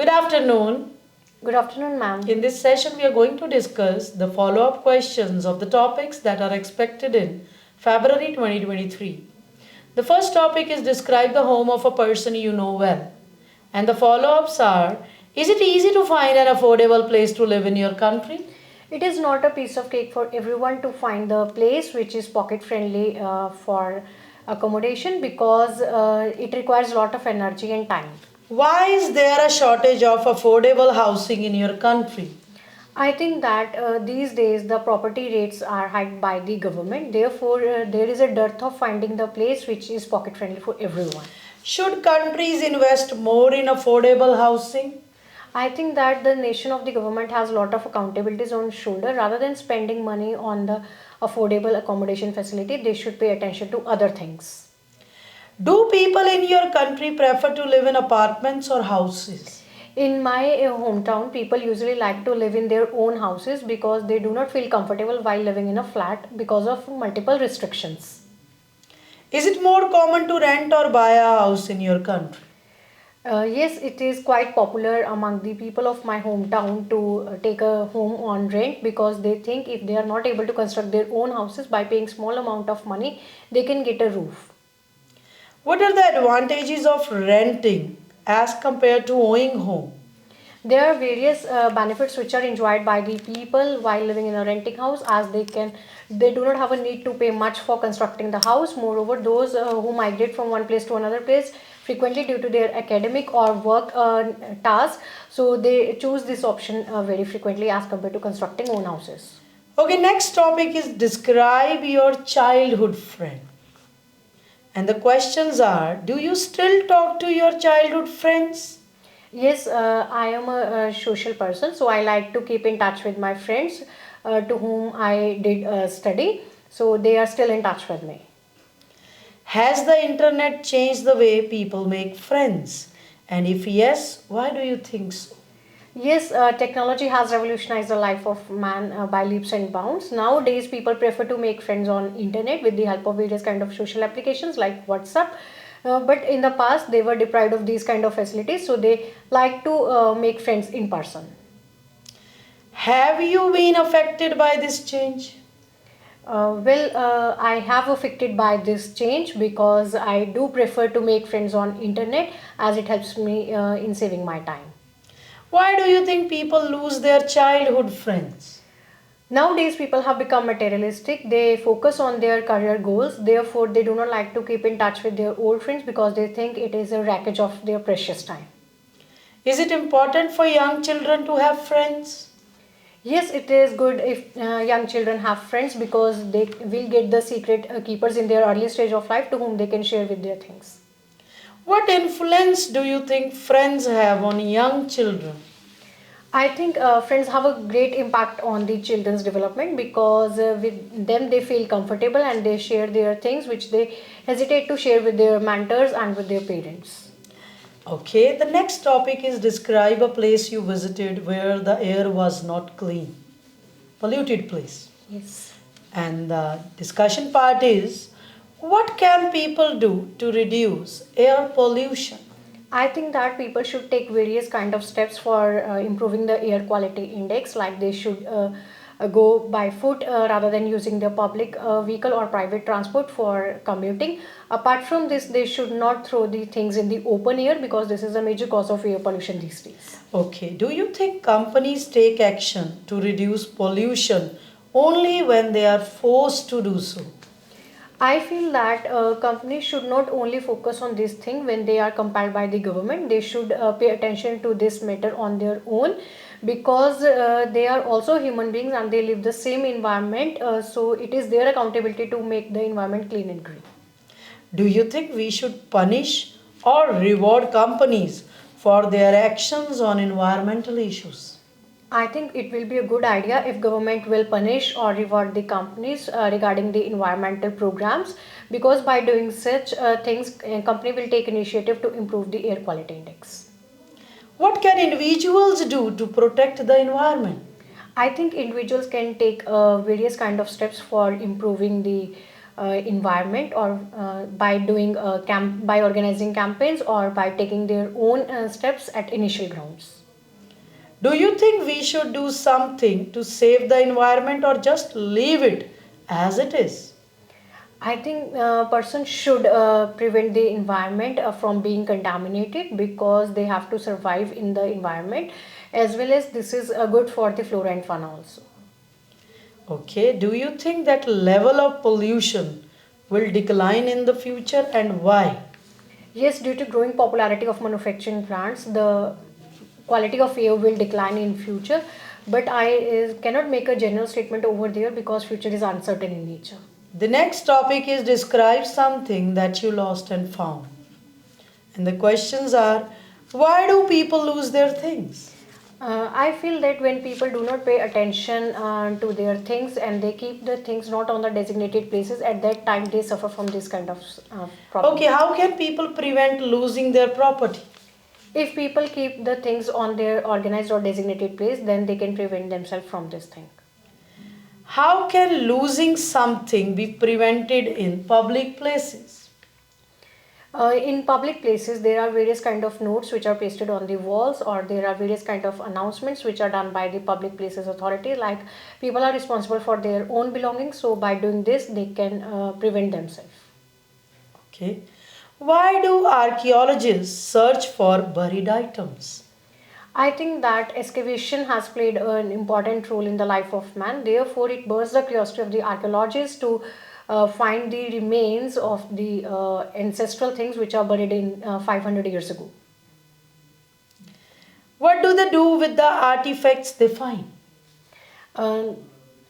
Good afternoon. Good afternoon, ma'am. In this session, we are going to discuss the follow-up questions of the topics that are expected in February 2023. The first topic is describe the home of a person you know well. And the follow-ups are, is it easy to find an affordable place to live in your country? It is not a piece of cake for everyone to find the place which is pocket friendly for accommodation because it requires a lot of energy and time. Why is there a shortage of affordable housing in your country? I think that these days the property rates are hiked by the government. Therefore, there is a dearth of finding the place which is pocket friendly for everyone. Should countries invest more in affordable housing? I think that the nation of the government has a lot of accountabilities on shoulder. Rather than spending money on the affordable accommodation facility, they should pay attention to other things. Do people in your country prefer to live in apartments or houses? In my hometown, people usually like to live in their own houses because they do not feel comfortable while living in a flat because of multiple restrictions. Is it more common to rent or buy a house in your country? Yes, it is quite popular among the people of my hometown to take a home on rent because they think if they are not able to construct their own houses by paying small amount of money, they can get a roof. What are the advantages of renting as compared to owning home? There are various benefits which are enjoyed by the people while living in a renting house as they do not have a need to pay much for constructing the house. Moreover, those who migrate from one place to another place frequently due to their academic or work tasks, so they choose this option very frequently as compared to constructing own houses. Okay, next topic is describe your childhood friend. And the questions are, do you still talk to your childhood friends? Yes, I am a social person, so I like to keep in touch with my friends to whom I did study. So they are still in touch with me. Has the internet changed the way people make friends? And if yes, why do you think so? Yes, technology has revolutionized the life of man by leaps and bounds. Nowadays, people prefer to make friends on internet with the help of various kind of social applications like WhatsApp. But in the past, they were deprived of these kind of facilities, so they like to make friends in person. Have you been affected by this change? I have affected by this change because I do prefer to make friends on internet as it helps me in saving my time. Why do you think people lose their childhood friends? Nowadays, people have become materialistic. They focus on their career goals. Therefore, they do not like to keep in touch with their old friends because they think it is a wreckage of their precious time. Is it important for young children to have friends? Yes, it is good if young children have friends because they will get the secret keepers in their early stage of life to whom they can share with their things. What influence do you think friends have on young children? I think friends have a great impact on the children's development because with them they feel comfortable and they share their things which they hesitate to share with their mentors and with their parents. Okay, the next topic is describe a place you visited where the air was not clean, polluted place. Yes. And the discussion part is what can people do to reduce air pollution? I think that people should take various kind of steps for improving the air quality index like they should go by foot rather than using the public vehicle or private transport for commuting. Apart from this, they should not throw the things in the open air because this is a major cause of air pollution these days. Okay, do you think companies take action to reduce pollution only when they are forced to do so? I feel that companies should not only focus on this thing when they are compelled by the government. They should pay attention to this matter on their own because they are also human beings and they live the same environment. So it is their accountability to make the environment clean and green. Do you think we should punish or reward companies for their actions on environmental issues? I think it will be a good idea if government will punish or reward the companies regarding the environmental programs because by doing such things, a company will take initiative to improve the air quality index. What can individuals do to protect the environment? I think individuals can take various kind of steps for improving the environment, or by organizing campaigns, or by taking their own steps at initial grounds. Do you think we should do something to save the environment or just leave it as it is? I think person should prevent the environment from being contaminated, because they have to survive in the environment, as well as this is good for the flora and fauna also. Okay, do you think that level of pollution will decline in the future and why? Yes, due to growing popularity of manufacturing plants, the quality of air will decline in future. But I cannot make a general statement over there, because future is uncertain in nature. The next topic is describe something that you lost and found. And the questions are, why do people lose their things? I feel that when people do not pay attention to their things, and they keep the things not on the designated places, at that time they suffer from this kind of problem. Okay, how can people prevent losing their property? If people keep the things on their organized or designated place, then they can prevent themselves from this thing. How can losing something be prevented in public places? In public places, there are various kind of notes which are pasted on the walls, or there are various kind of announcements which are done by the public places authority. Like, people are responsible for their own belongings, so by doing this, they can prevent themselves. Okay. Why do archaeologists search for buried items? I think that excavation has played an important role in the life of man. Therefore, it bursts the curiosity of the archaeologists to find the remains of the ancestral things which are buried in 500 years ago. What do they do with the artifacts they find? Uh,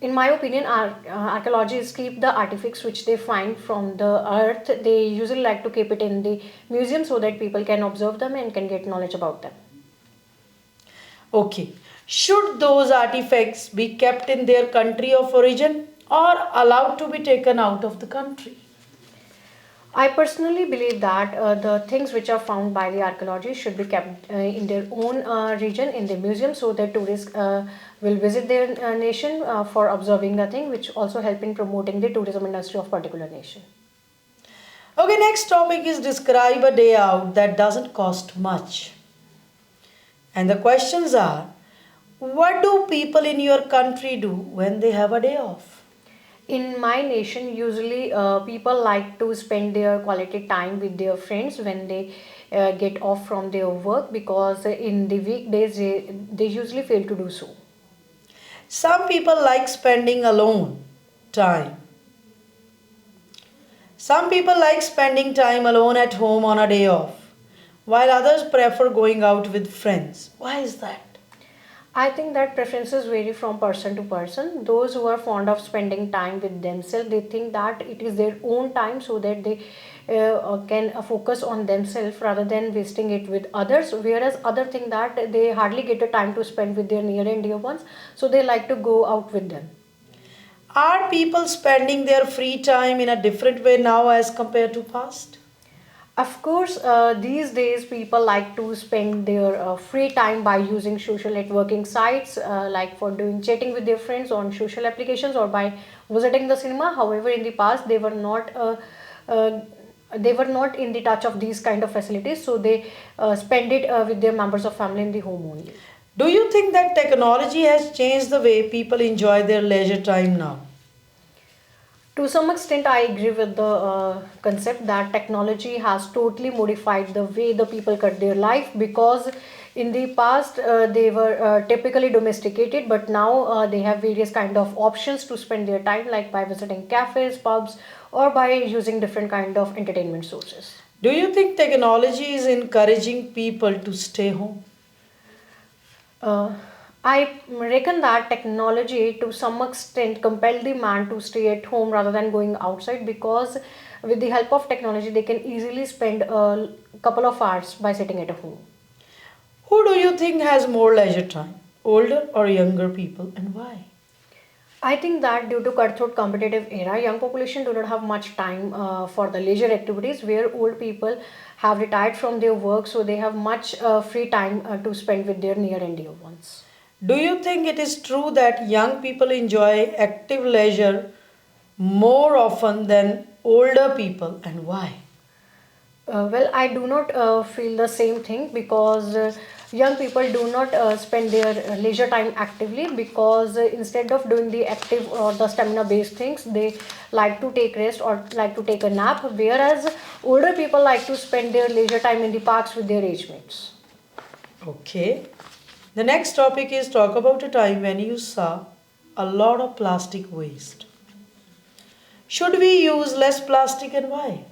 in my opinion, archaeologists keep the artifacts which they find from the earth. They usually like to keep it in the museum, so that people can observe them and can get knowledge about them. Okay. Should those artifacts be kept in their country of origin or allowed to be taken out of the country? I personally believe that the things which are found by the archaeologists should be kept in their own region, in the museum, so that tourists will visit their nation for observing the thing, which also help in promoting the tourism industry of particular nation. Okay, next topic is describe a day out that doesn't cost much. And the questions are, what do people in your country do when they have a day off? In my nation, usually people like to spend their quality time with their friends when they get off from their work, because in the weekdays they usually fail to do so. Some people like spending alone time. Some people like spending time alone at home on a day off, while others prefer going out with friends. Why is that? I think that preferences vary from person to person. Those who are fond of spending time with themselves, they think that it is their own time, so that they can focus on themselves rather than wasting it with others. Whereas other think that they hardly get a time to spend with their near and dear ones, so they like to go out with them. Are people spending their free time in a different way now as compared to past? Of course, these days people like to spend their free time by using social networking sites, like for doing chatting with their friends on social applications, or by visiting the cinema. However, in the past uh, they were not in the touch of these kind of facilities, so they spend it with their members of family in the home only. Do you think that technology has changed the way people enjoy their leisure time now? To some extent, I agree with the concept that technology has totally modified the way the people cut their life, because in the past they were typically domesticated, but now they have various kind of options to spend their time, like by visiting cafes, pubs, or by using different kind of entertainment sources. Do you think technology is encouraging people to stay home? Uh, I reckon that technology to some extent compelled the man to stay at home rather than going outside, because with the help of technology they can easily spend a couple of hours by sitting at home. Who do you think has more leisure time? Older or younger people, and why? I think that due to cutthroat competitive era, young population do not have much time for the leisure activities, where old people have retired from their work, so they have much free time to spend with their near and dear ones. Do you think it is true that young people enjoy active leisure more often than older people, and why? Well, I do not feel the same thing because young people do not spend their leisure time actively because instead of doing the active or the stamina based things, they like to take rest or like to take a nap, whereas older people like to spend their leisure time in the parks with their age mates. Okay. The next topic is talk about a time when you saw a lot of plastic waste. Should we use less plastic and why?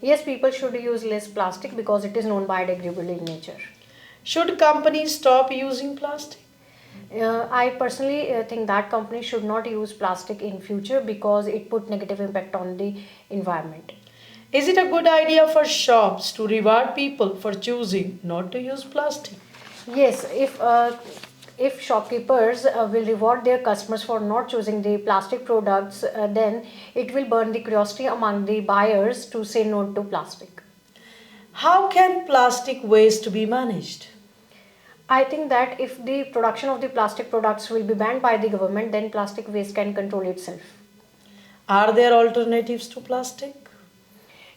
Yes, people should use less plastic because it is non-biodegradable in nature. Should companies stop using plastic? I personally think that companies should not use plastic in future because it put negative impact on the environment. Is it a good idea for shops to reward people for choosing not to use plastic? Yes, if shopkeepers will reward their customers for not choosing the plastic products, then it will burn the curiosity among the buyers to say no to plastic. How can plastic waste be managed? I think that if the production of the plastic products will be banned by the government, then plastic waste can control itself. Are there alternatives to plastic?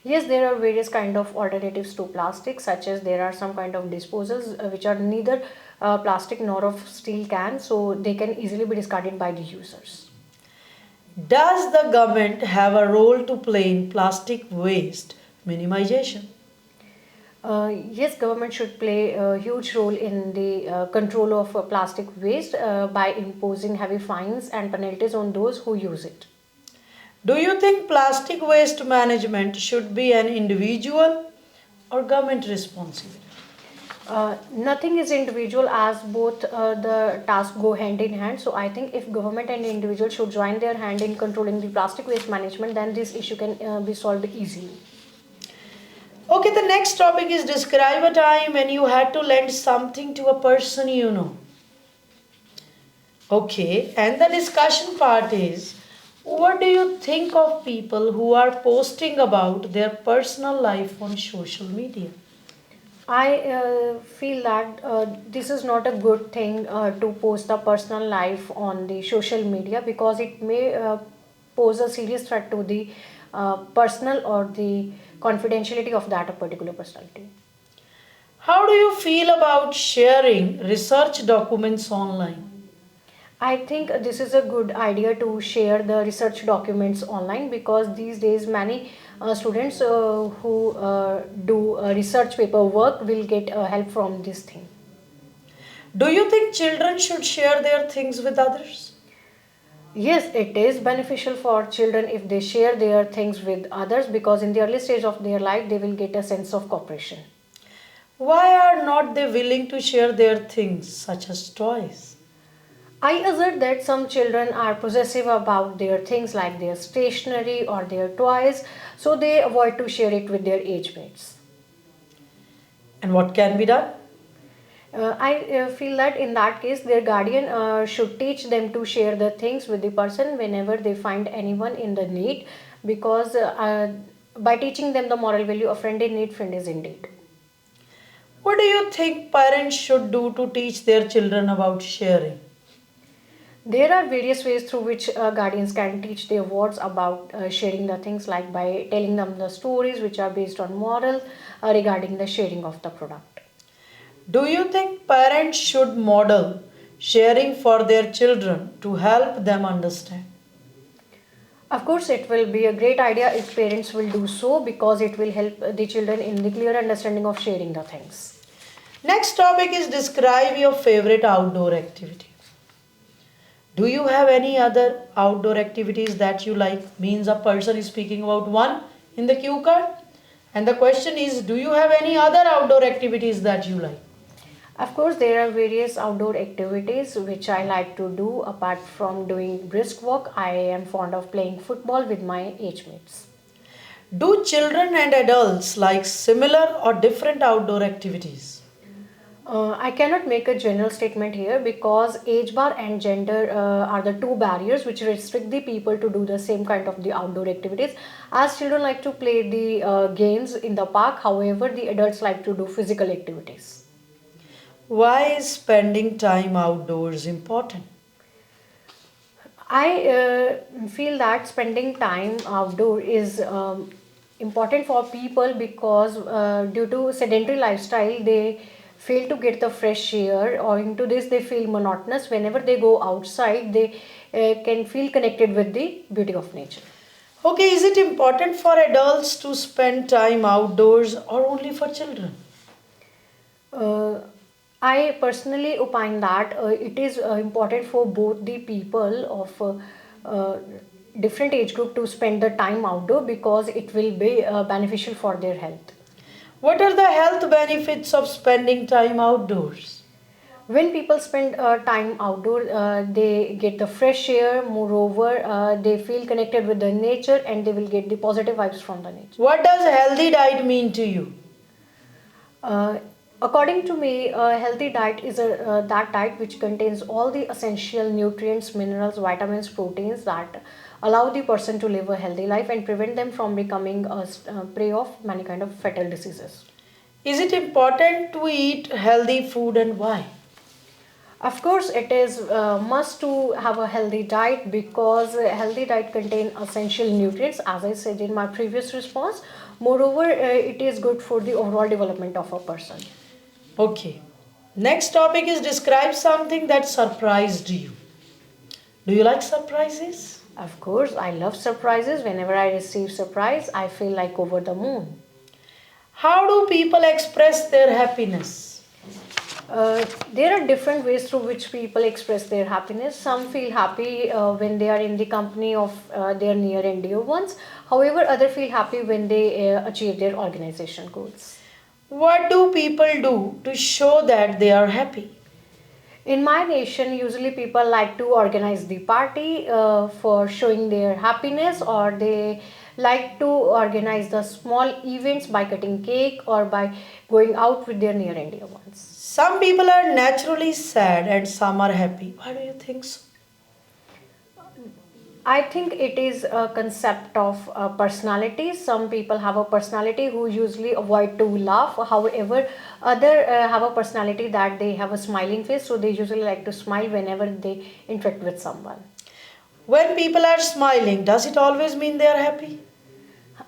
Yes, there are various kind of alternatives to plastic, such as there are some kind of disposals which are neither plastic nor of steel cans, so they can easily be discarded by the users. Does the government have a role to play in plastic waste minimization? Yes, government should play a huge role in the control of plastic waste by imposing heavy fines and penalties on those who use it. Do you think plastic waste management should be an individual or government responsibility? Nothing is individual as both the tasks go hand in hand. So I think if government and individual should join their hand in controlling the plastic waste management, then this issue can be solved easily. Okay, the next topic is describe a time when you had to lend something to a person you know. Okay, and the discussion part is what do you think of people who are posting about their personal life on social media? I feel that this is not a good thing to post the personal life on the social media because it may pose a serious threat to the personal or the confidentiality of that particular personality. How do you feel about sharing research documents online? I think this is a good idea to share the research documents online because these days many students who do research paper work will get help from this thing. Do you think children should share their things with others? Yes, it is beneficial for children if they share their things with others because in the early stage of their life they will get a sense of cooperation. Why are not they willing to share their things, such as toys? I assert that some children are possessive about their things like their stationery or their toys, so they avoid to share it with their age mates. And what can be done? I feel that in that case, their guardian should teach them to share the things with the person whenever they find anyone in the need, because by teaching them the moral value, a friend in need, friend is indeed. What do you think parents should do to teach their children about sharing? There are various ways through which guardians can teach their wards about sharing the things, like by telling them the stories which are based on moral regarding the sharing of the product. Do you think parents should model sharing for their children to help them understand? Of course, it will be a great idea if parents will do so because it will help the children in the clear understanding of sharing the things. Next topic is describe your favorite outdoor activity. Do you have any other outdoor activities that you like? Means a person is speaking about one in the cue card. And the question is, do you have any other outdoor activities that you like? Of course, there are various outdoor activities which I like to do. Apart from doing brisk walk, I am fond of playing football with my age mates. Do children and adults like similar or different outdoor activities? I cannot make a general statement here because age bar and gender are the two barriers which restrict the people to do the same kind of the outdoor activities. As children like to play the games in the park, however, the adults like to do physical activities. Why is spending time outdoors important? I feel that spending time outdoor is important for people because due to sedentary lifestyle, they fail to get the fresh air. Owing to this, they feel monotonous. Whenever they go outside, they can feel connected with the beauty of nature. Okay, is it important for adults to spend time outdoors or only for children? Uh, I personally opine that it is important for both the people of different age group to spend the time outdoor because it will be beneficial for their health. What are the health benefits of spending time outdoors? When people spend time outdoor, they get the fresh air. Moreover, they feel connected with the nature and they will get the positive vibes from the nature. What does healthy diet mean to you? Uh, According to me, a healthy diet is that diet which contains all the essential nutrients, minerals, vitamins, proteins that allow the person to live a healthy life and prevent them from becoming a prey of many kind of fatal diseases. Is it important to eat healthy food and why? Of course, it is must to have a healthy diet because a healthy diet contain essential nutrients, as I said in my previous response. Moreover, it is good for the overall development of a person. Okay. Next topic is describe something that surprised you. Do you like surprises? Of course, I love surprises. Whenever I receive surprise, I feel like over the moon. How do people express their happiness? There are different ways through which people express their happiness. Some feel happy when they are in the company of their near and dear ones. However, others feel happy when they achieve their organization goals. What do people do to show that they are happy? In my nation, usually people like to organize the party for showing their happiness, or they like to organize the small events by cutting cake or by going out with their near and dear ones. Some people are naturally sad and some are happy. Why do you think so? I think it is a concept of personality. Some people have a personality who usually avoid to laugh. However, other have a personality that they have a smiling face, so they usually like to smile whenever they interact with someone. When people are smiling, does it always mean they are happy?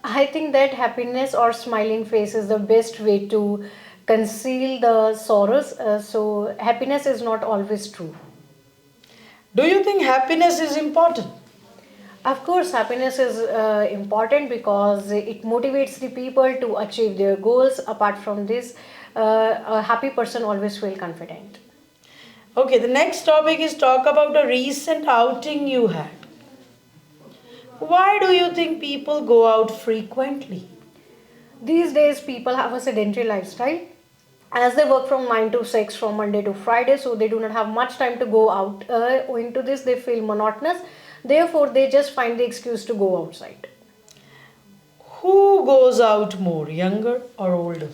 I think that happiness or smiling face is the best way to conceal the sorrows. So happiness is not always true. Do you think happiness is important? Of course, happiness is important because it motivates the people to achieve their goals. Apart from this, a happy person always feel confident. Okay, the next topic is talk about a recent outing you had. Why do you think people go out frequently? These days, people have a sedentary lifestyle. As they work from 9 to 6 from Monday to Friday, so they do not have much time to go out. Owing to this, they feel monotonous. Therefore, they just find the excuse to go outside. Who goes out more, younger or older?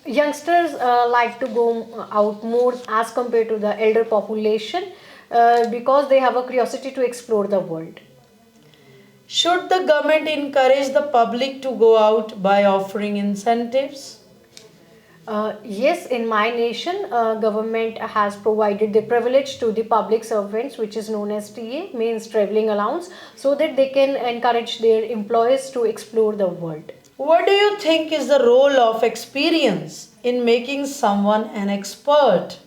Youngsters like to go out more as compared to the elder population because they have a curiosity to explore the world. Should the government encourage the public to go out by offering incentives? Yes, in my nation, government has provided the privilege to the public servants, which is known as TA, means traveling allowance, so that they can encourage their employees to explore the world. What do you think is the role of experience in making someone an expert?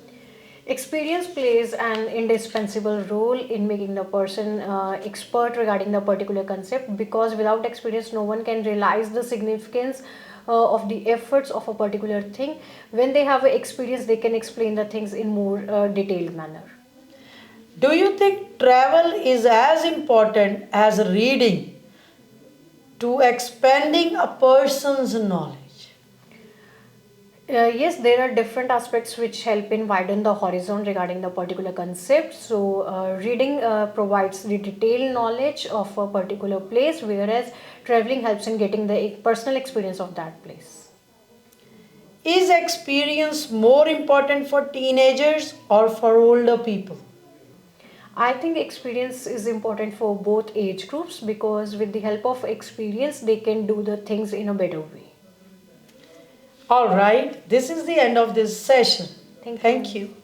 Experience plays an indispensable role in making the person expert regarding the particular concept because without experience, no one can realize the significance of the efforts of a particular thing. When they have experience, they can explain the things in more detailed manner. Do you think travel is as important as reading to expanding a person's knowledge? Yes, there are different aspects which help in widen the horizon regarding the particular concept. So, reading provides the detailed knowledge of a particular place, whereas traveling helps in getting the personal experience of that place. Is experience more important for teenagers or for older people? I think experience is important for both age groups because with the help of experience, they can do the things in a better way. All right, this is the end of this session. Thank Thank you. you.